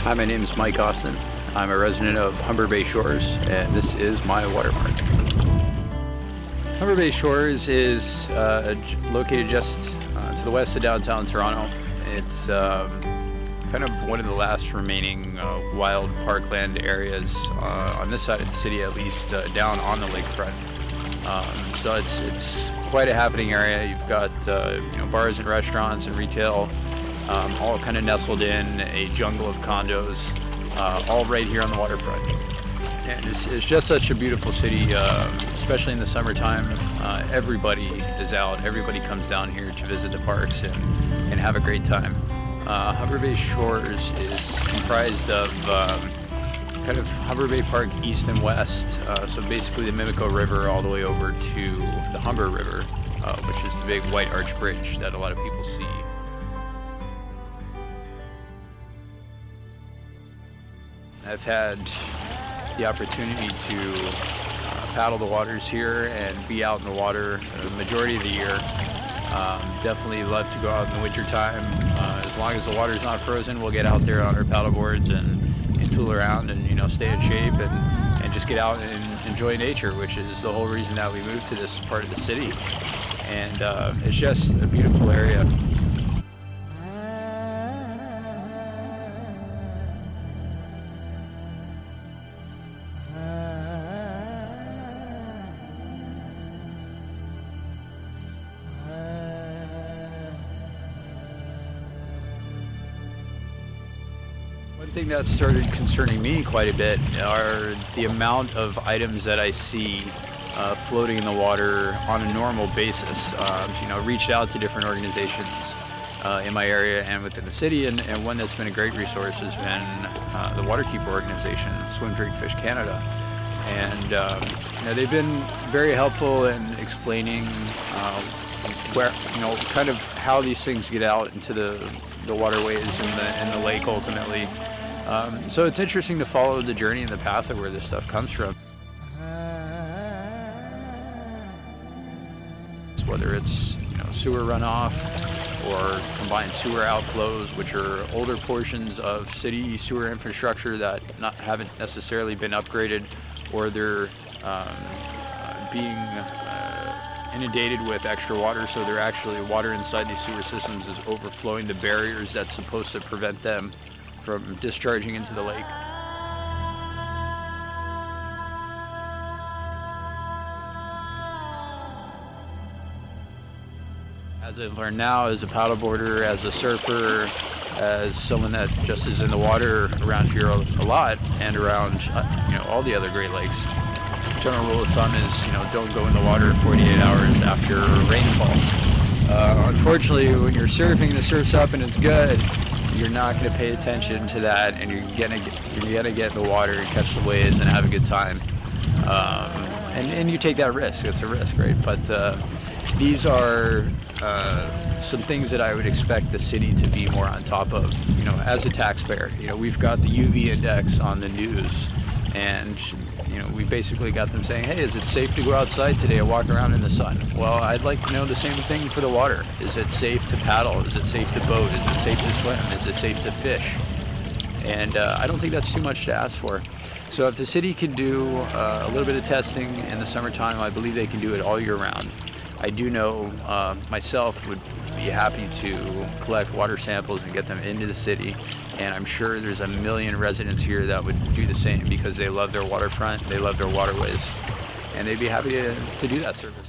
Hi, my name is Mike Austin. I'm a resident of Humber Bay Shores, and this is my watermark. Humber Bay Shores is located just to the west of downtown Toronto. It's kind of one of the last remaining wild parkland areas on this side of the city, at least down on the lakefront. So it's quite a happening area. You've got bars and restaurants and retail, all kind of nestled in a jungle of condos, all right here on the waterfront. And it's just such a beautiful city, especially in the summertime. Everybody is out. Everybody comes down here to visit the parks and have a great time. Humber Bay Shores is comprised of kind of Humber Bay Park east and west, so basically the Mimico River all the way over to the Humber River, which is the big white arch bridge that a lot of people see. I've had the opportunity to paddle the waters here and be out in the water the majority of the year. Definitely love to go out in the winter time. As long as the water's not frozen, we'll get out there on our paddle boards and tool around and stay in shape and just get out and enjoy nature, which is the whole reason that we moved to this part of the city. And it's just a beautiful area. One thing that started concerning me quite a bit are the amount of items that I see floating in the water on a normal basis. Reached out to different organizations in my area and within the city, and one that's been a great resource has been the Waterkeeper organization, Swim Drink Fish Canada. And they've been very helpful in explaining where, kind of how these things get out into the waterways and the lake ultimately. So it's interesting to follow the journey and the path of where this stuff comes from. Whether it's sewer runoff or combined sewer outflows, which are older portions of city sewer infrastructure that haven't necessarily been upgraded, or they're being inundated with extra water, so they're actually water inside these sewer systems is overflowing the barriers that's supposed to prevent them from discharging into the lake. As I've learned now, as a paddleboarder, as a surfer, as someone that just is in the water around here a lot and around all the other Great Lakes, general rule of thumb is don't go in the water 48 hours after rainfall. Unfortunately, when you're surfing, the surf's up and it's good, you're not going to pay attention to that, and you're gonna get in the water and catch the waves and have a good time. And you take that risk. It's a risk, right? But these are some things that I would expect the city to be more on top of. As a taxpayer, we've got the UV index on the news, and we basically got them saying, hey, is it safe to go outside today and walk around in the sun? Well, I'd like to know the same thing for the water. Is it safe to paddle? Is it safe to boat? Is it safe to swim? Is it safe to fish? And I don't think that's too much to ask for. So if the city can do a little bit of testing in the summertime, I believe they can do it all year round. I do know myself would be happy to collect water samples and get them into the city, and I'm sure there's a million residents here that would do the same because they love their waterfront, they love their waterways, and they'd be happy to do that service.